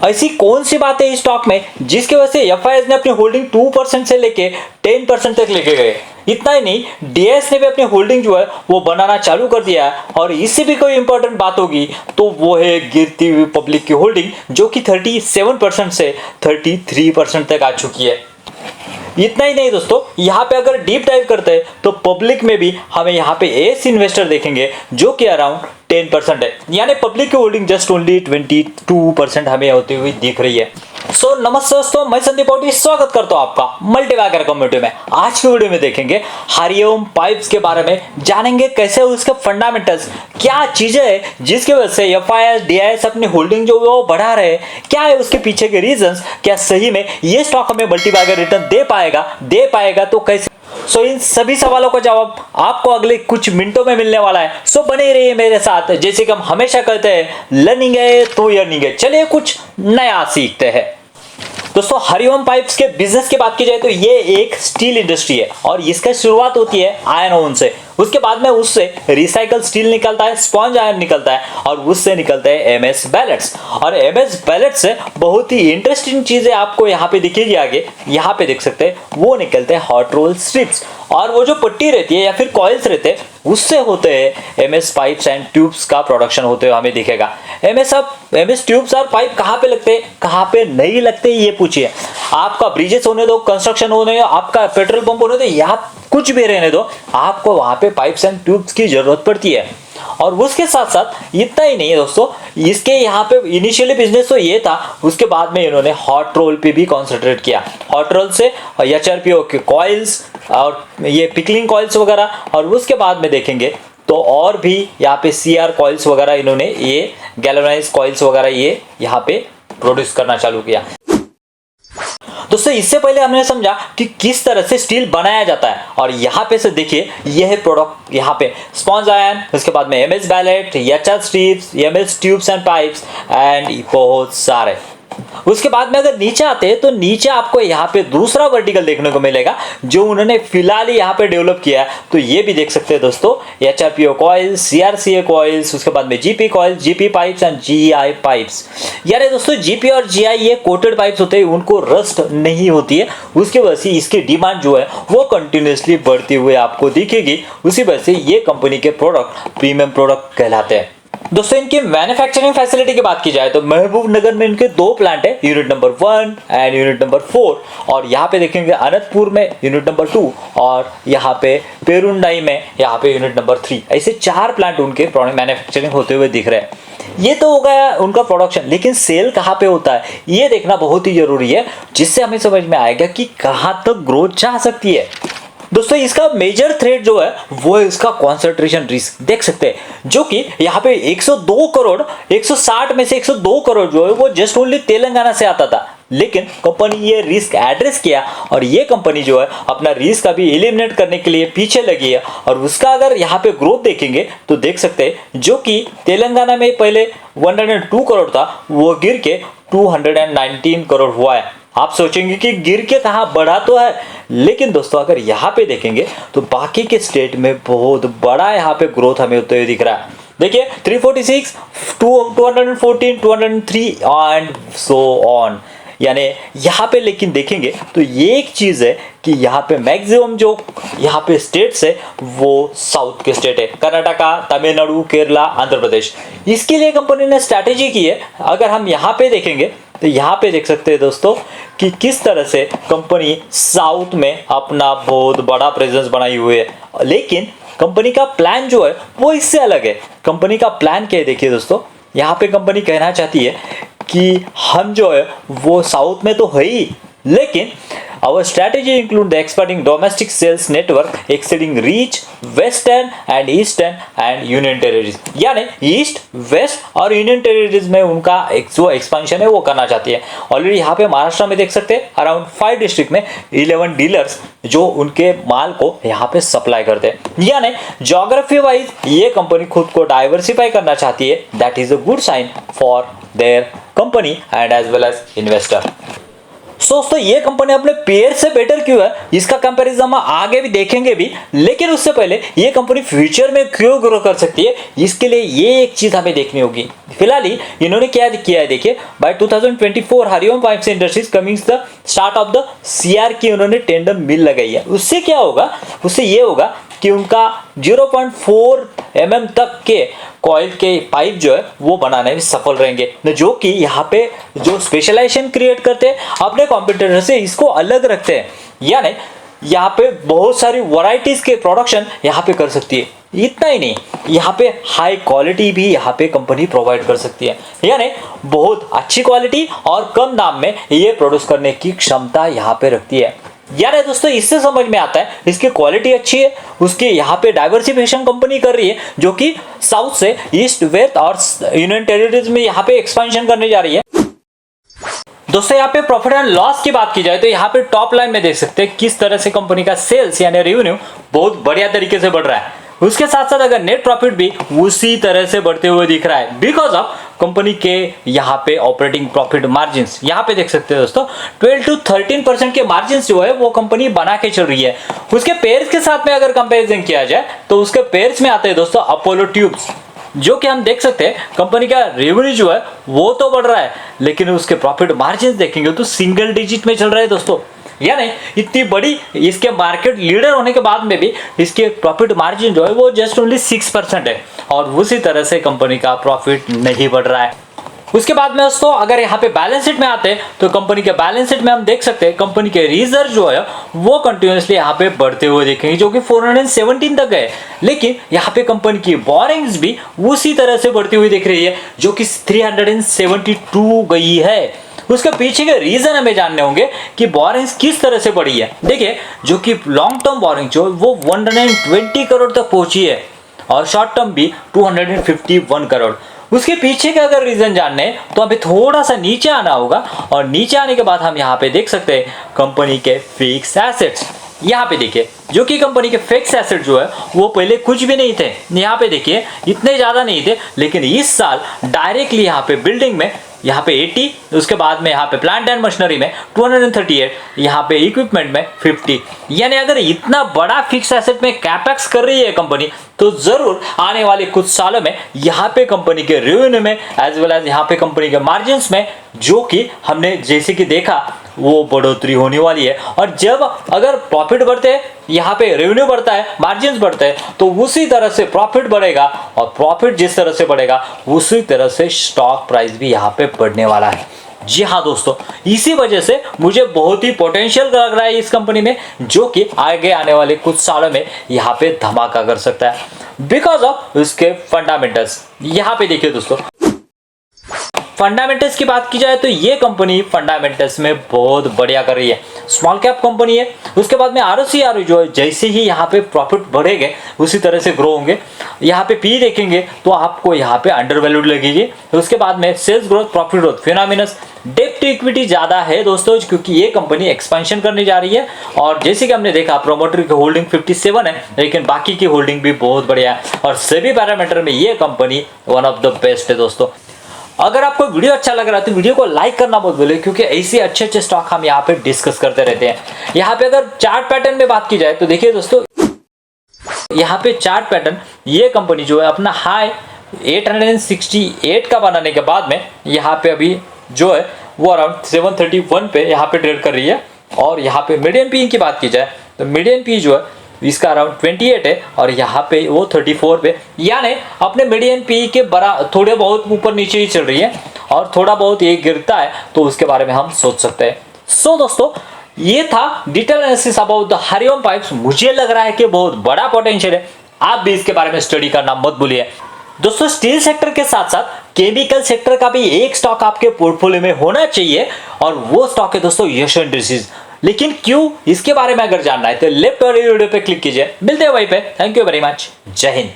ऐसी कौन सी बात है इस स्टॉक में जिसकी वजह से एफआईएस ने अपनी होल्डिंग 2% से लेके 10% तक लेके गए। इतना ही नहीं, डीआईएस ने भी अपनी होल्डिंग जो है वो बनाना चालू कर दिया है। और इससे भी कोई इंपॉर्टेंट बात होगी तो वो है गिरती हुई पब्लिक की होल्डिंग, जो कि 37% से 33% तक आ चुकी है। इतना ही नहीं दोस्तों, यहाँ पे अगर डीप डाइव करते हैं तो पब्लिक में भी हमें यहाँ पे एस इन्वेस्टर देखेंगे जो कि अराउंड 10% है, यानी पब्लिक की होल्डिंग जस्ट ओनली 22% हमें होती हुई दिख रही है। सो नमस्ते दोस्तों, मैं संदीप पाउटी स्वागत करता हूँ आपका मल्टीबैगर कम्युनिटी में। आज की वीडियो में देखेंगे हरिओम पाइप्स के बारे में, जानेंगे कैसे उसके फंडामेंटल्स, क्या चीजें हैं जिसकी वजह से एफआईएस डीआईएस अपनी होल्डिंग जो वो बढ़ा रहे हैं, क्या है उसके पीछे के रीजंस, क्या सही में ये स्टॉक हमें मल्टीबैगर रिटर्न दे पाएगा तो कैसे। सो इन सभी सवालों का जवाब आपको अगले कुछ मिनटों में मिलने वाला है। सो बने रहिए मेरे साथ। जैसे कि हम हमेशा कहते हैं, लर्निंग है तो अर्निंग है। चलिए कुछ नया सीखते हैं। दोस्तों, हरिओम पाइप्स के बिजनेस की बात की जाए तो ये एक स्टील इंडस्ट्री है और इसका शुरुआत होती है आयरन ओवन से। उसके बाद में उससे रिसाइकल स्टील निकलता है, स्पॉन्ज आयरन निकलता है और उससे निकलते हैं एमएस बैलेट्स। और एमएस बैलेट्स से बहुत ही इंटरेस्टिंग चीजें आपको यहाँ पे दिखेगी आगे। यहाँ पे देख सकते हैं वो निकलते हैं हॉट रोल स्ट्रिप्स, और वो जो पट्टी रहती है या फिर कॉइल्स रहते हैं उससे होते हैं एमएस पाइप्स एंड ट्यूब्स का प्रोडक्शन होते हुए हमें दिखेगा। एमएस ट्यूब्स और पाइप कहाँ पे लगते हैं, कहाँ पे नहीं लगते, ये पूछिए। आपका ब्रिजेस होने दो, कंस्ट्रक्शन होने दो, आपका पेट्रोल पंप होने दो, या कुछ भी रहने दो, आपको वहां पे पाइप्स एंड ट्यूब्स की जरूरत पड़ती है। और उसके साथ साथ इतना ही नहीं है दोस्तों, इसके यहाँ पे इनिशियली बिजनेस तो ये था, उसके बाद में इन्होंने हॉट रोल पे भी कॉन्सेंट्रेट किया। हॉट रोल से एचआरपीओ के कॉइल्स और ये पिकलिंग कॉइल्स वगैरह, और उसके बाद में देखेंगे तो और भी यहाँ पे सीआर कॉइल्स वगैरह इन्होंने, ये गैल्वेनाइज्ड कॉइल्स वगैरह ये यहाँ पे प्रोड्यूस करना चालू किया। दोस्तों, इससे पहले हमने समझा कि किस तरह से स्टील बनाया जाता है, और यहाँ पे से देखिए यह है प्रोडक्ट। यहाँ पे स्पॉन्ज आयरन, उसके बाद में MS ballot, HR strips, MS tubes and pipes and बहुत सारे। उसके बाद में अगर नीचे आते हैं तो नीचे आपको यहाँ पे दूसरा वर्टिकल देखने को मिलेगा जो उन्होंने फिलहाल ही यहाँ पे डेवलप किया है। तो ये भी देख सकते हैं दोस्तों, एचआरपीओ कॉइल्स, सीआरसीए कॉइल्स, उसके बाद में GP coils, GP pipes and GI pipes. यानी दोस्तों जीपी और जीआई ये कोटेड पाइप्स होते हैं, उनको रस्ट नहीं होती है, उसकी वजह से इसकी डिमांड जो है वो कंटिन्यूसली बढ़ती हुई आपको दिखेगी। उसी वजह से ये कंपनी के प्रोडक्ट प्रीमियम प्रोडक्ट कहलाते हैं। दोस्तों, इनकी मैन्युफैक्चरिंग फैसिलिटी की बात की जाए तो महबूब नगर में इनके 2 प्लांट है, unit number 1 and unit number 4। और यहाँ पे देखेंगे अनंतपुर में यूनिट नंबर 2, और यहाँ पे पेरुंडाई में यहाँ पे यूनिट नंबर 3। ऐसे 4 प्लांट उनके प्रोडक्ट मैन्युफैक्चरिंग होते हुए दिख रहे हैं। ये तो हो गया उनका प्रोडक्शन, लेकिन सेल कहाँ पे होता है ये देखना बहुत ही जरूरी है, जिससे हमें समझ में आएगा कि कहाँ तक ग्रोथ जा सकती है। दोस्तों, इसका मेजर थ्रेट जो है वो है इसका कॉन्सेंट्रेशन रिस्क। देख सकते हैं जो कि यहाँ पे 102 करोड़ 160 में से 102 करोड़ जो है वो जस्ट ओनली तेलंगाना से आता था, लेकिन कंपनी ये रिस्क एड्रेस किया और ये कंपनी जो है अपना रिस्क अभी एलिमिनेट करने के लिए पीछे लगी है। और उसका अगर यहाँ पे ग्रोथ देखेंगे तो देख सकते हैं जो कि तेलंगाना में पहले 102 करोड़ था, वो गिर के 219 करोड़ हुआ है। आप सोचेंगे कि गिर के कहाँ बढ़ा तो है, लेकिन दोस्तों अगर यहाँ पे देखेंगे तो बाकी के स्टेट में बहुत बड़ा यहाँ पे ग्रोथ हमें होते हुए दिख रहा है। देखिए 346, 214, 203 एंड सो ऑन। यानी यहाँ पे लेकिन देखेंगे तो ये एक चीज है कि यहाँ पे मैक्सिमम जो यहाँ पे स्टेट्स है वो साउथ के स्टेट है, कर्नाटका, तमिलनाडु, केरला, आंध्र प्रदेश। इसके लिए कंपनी ने स्ट्रैटेजी की है। अगर हम यहाँ पे देखेंगे तो यहाँ पे देख सकते हैं दोस्तों कि किस तरह से कंपनी साउथ में अपना बहुत बड़ा प्रेजेंस बनाई हुई है, लेकिन कंपनी का प्लान जो है वो इससे अलग है। कंपनी का प्लान क्या है देखिए दोस्तों, यहाँ पे कंपनी कहना चाहती है कि हम जो है वो साउथ में तो है ही, लेकिन our strategy include the expanding domestic sales network exceeding reach western and eastern and union territories। यानी ईस्ट, वेस्ट और यूनियन टेरिटरीज में उनका जो एक्सपेंशन है वो करना चाहती है। ऑलरेडी यहाँ पे महाराष्ट्र में देख सकते हैं अराउंड 5 डिस्ट्रिक्ट में 11 डीलर्स जो उनके माल को यहाँ पे सप्लाई करते हैं। यानी ज्योग्राफी वाइज ये कंपनी खुद को डाइवर्सिफाई करना चाहती है। That is a good sign for their company and as well as investor. दोस्तों ये कंपनी अपने पेयर से बेटर क्यों है, इसका कंपैरिजन हम आगे भी देखेंगे भी, लेकिन उससे पहले ये कंपनी फ्यूचर में क्यों ग्रो कर सकती है, इसके लिए ये एक चीज हमें देखनी होगी। फिलहाल ही इन्होंने क्या किया है, देखिए by 2024 Hariom pipes industries comings the start of the CR की उन्होंने टेंडर मिल लगाई है। उससे क्या होगा, उससे ये होगा कि उनका 0.4 mm तक के कॉइल के पाइप जो है वो बनाने में सफल रहेंगे, जो कि यहाँ पे जो स्पेशलाइजेशन क्रिएट करते हैं अपने कॉम्पिटिटर से इसको अलग रखते हैं, यानी यहाँ पे बहुत सारी वैरायटीज के प्रोडक्शन यहाँ पे कर सकती है। इतना ही नहीं, यहाँ पे हाई क्वालिटी भी यहाँ पे कंपनी प्रोवाइड कर सकती है, यानी बहुत अच्छी क्वालिटी और कम दाम में ये प्रोड्यूस करने की क्षमता यहाँ पे रखती है। यानी दोस्तों इससे समझ में आता है इसकी क्वालिटी अच्छी है, उसकी यहाँ पे डाइवर्सिफिकेशन कंपनी कर रही है, जो कि साउथ से ईस्ट वेस्ट और यूनियन टेरिटरीज में यहाँ पे एक्सपेंशन करने जा रही है। दोस्तों यहाँ पे प्रॉफिट एंड लॉस की बात की जाए तो यहाँ पे टॉप लाइन में देख सकते हैं किस तरह से कंपनी का सेल्स यानी रेवेन्यू बहुत बढ़िया तरीके से बढ़ रहा है। उसके साथ साथ अगर नेट प्रॉफिट भी उसी तरह से बढ़ते हुए दिख रहा है, बिकॉज ऑफ कंपनी के यहाँ पे ऑपरेटिंग प्रॉफिट मार्जिन यहाँ पे देख सकते हैं दोस्तों 12 to 13% के मार्जिन जो है वो कंपनी बना के चल रही है। उसके पेयर्स के साथ में अगर कंपैरिजन किया जाए तो उसके पेयर्स में आते हैं दोस्तों अपोलो ट्यूब्स, जो कि हम देख सकते हैं कंपनी का रेवेन्यू जो है वो तो बढ़ रहा है, लेकिन उसके प्रॉफिट मार्जिन देखेंगे तो सिंगल डिजिट में चल रहा है दोस्तों। यानी इतनी बड़ी इसके मार्केट लीडर होने के बाद में भी इसके प्रॉफिट मार्जिन जो है वो जस्ट ओनली 6% है, और उसी तरह से कंपनी का प्रॉफिट नहीं बढ़ रहा है। उसके बाद में दोस्तों अगर यहाँ पे बैलेंस शीट में आते हैं तो कंपनी के बैलेंस शीट में हम देख सकते हैं कंपनी के रिजर्व जो है वो कंटिन्यूअसली यहाँ पे बढ़ते हुए देखेंगे, जो कि 417 तक है, लेकिन यहाँ पे कंपनी की बोरिंग्स भी उसी तरह से बढ़ती हुई दिख रही है, जो कि 372 गई है। उसके पीछे के रीजन हमें जानने होंगे कि बोरिंग्स किस तरह से बढ़ी है। देखिए जो कि लॉन्ग टर्म बोरिंग जो वो 120 करोड़ तक पहुंची है और शॉर्ट टर्म भी 251 करोड़। उसके पीछे का अगर रीजन जानने तो हमें थोड़ा सा नीचे आना होगा, और नीचे आने के बाद हम यहाँ पे देख सकते हैं कंपनी के फिक्स एसेट्स। यहाँ पे देखिए जो कि कंपनी के फिक्स एसेट जो है वो पहले कुछ भी नहीं थे, यहाँ पे देखिए इतने ज्यादा नहीं थे, लेकिन इस साल डायरेक्टली यहाँ पे बिल्डिंग में यहाँ पे 80, उसके बाद में यहाँ पे प्लांट एंड मशीनरी में 238, यहाँ पे इक्विपमेंट में 50। यानी अगर इतना बड़ा फिक्स एसेट में कैपेक्स कर रही है कंपनी तो जरूर आने वाले कुछ सालों में यहाँ पे कंपनी के रेवेन्यू में एज वेल एज यहाँ पे कंपनी के मार्जिन्स में जो कि हमने जैसे कि देखा वो बढ़ोतरी होने वाली है। और जब अगर प्रॉफिट बढ़ते हैं, यहाँ पे रेवेन्यू बढ़ता है, मार्जिन्स बढ़ते हैं, तो उसी तरह से प्रॉफिट बढ़ेगा, और प्रॉफिट जिस तरह से बढ़ेगा उसी तरह से स्टॉक प्राइस भी यहाँ पे बढ़ने वाला है। जी हाँ दोस्तों, इसी वजह से मुझे बहुत ही पोटेंशियल लग रहा है इस कंपनी में, जो कि आगे आने वाले कुछ सालों में यहाँ पे धमाका कर सकता है बिकॉज ऑफ उसके फंडामेंटल्स। यहाँ पे देखिए दोस्तों फंडामेंटल्स की बात की जाए तो ये कंपनी फंडामेंटल्स में बहुत बढ़िया कर रही है, स्मॉल कैप कंपनी है। उसके बाद में आरओसीआर जो है जैसे ही यहाँ पे प्रॉफिट बढ़ेंगे उसी तरह से ग्रो होंगे। यहाँ पे पी देखेंगे तो आपको यहाँ पे अंडर वैल्यूड लगेगी। उसके बाद में sales growth, profit growth phenomenal, डेप्ट टू इक्विटी ज्यादा है दोस्तों, क्योंकि ये कंपनी एक्सपेंशन करने जा रही है। और जैसे कि हमने देखा प्रोमोटर की होल्डिंग 57 है, लेकिन बाकी की होल्डिंग भी बहुत बढ़िया है, और सभी पैरामीटर में ये company one of the best है दोस्तों। अगर आपको वीडियो अच्छा लग रहा है तो वीडियो को लाइक करना मत भूलिए, क्योंकि ऐसे अच्छे स्टॉक हम यहाँ पे डिस्कस करते रहते हैं। यहाँ पे अगर चार्ट पैटर्न में बात की जाए तो देखिए दोस्तों यहाँ पे चार्ट पैटर्न ये कंपनी जो है अपना हाई 868 का बनाने के बाद में यहाँ पे अभी जो है वो अराउंड 731 पे यहाँ पे ट्रेड कर रही है। और यहाँ पे मीडियन पी की बात की जाए तो मीडियन पी जो है इसका अराउंड 28 है, और यहाँ पे वो 34 पे, यानी अपने मीडियन पी के बड़ा थोड़े बहुत ऊपर नीचे ही चल रही है, और थोड़ा बहुत ये गिरता है तो उसके बारे में हम सोच सकते हैं। सो दोस्तों ये था detail analysis about the Hariom pipes. मुझे लग रहा है कि बहुत बड़ा पोटेंशियल है, आप भी इसके बारे में स्टडी करना मत भूलिए दोस्तों। स्टील सेक्टर के साथ साथ केमिकल सेक्टर का भी एक स्टॉक आपके पोर्टफोलियो में होना चाहिए, और वो स्टॉक है दोस्तों यश इंडस्ट्रीज। लेकिन क्यों, इसके बारे में अगर जानना है तो लेफ्ट वाली वीडियो पे क्लिक कीजिए। मिलते हैं वहीं पे। Thank you very much. जय हिंद।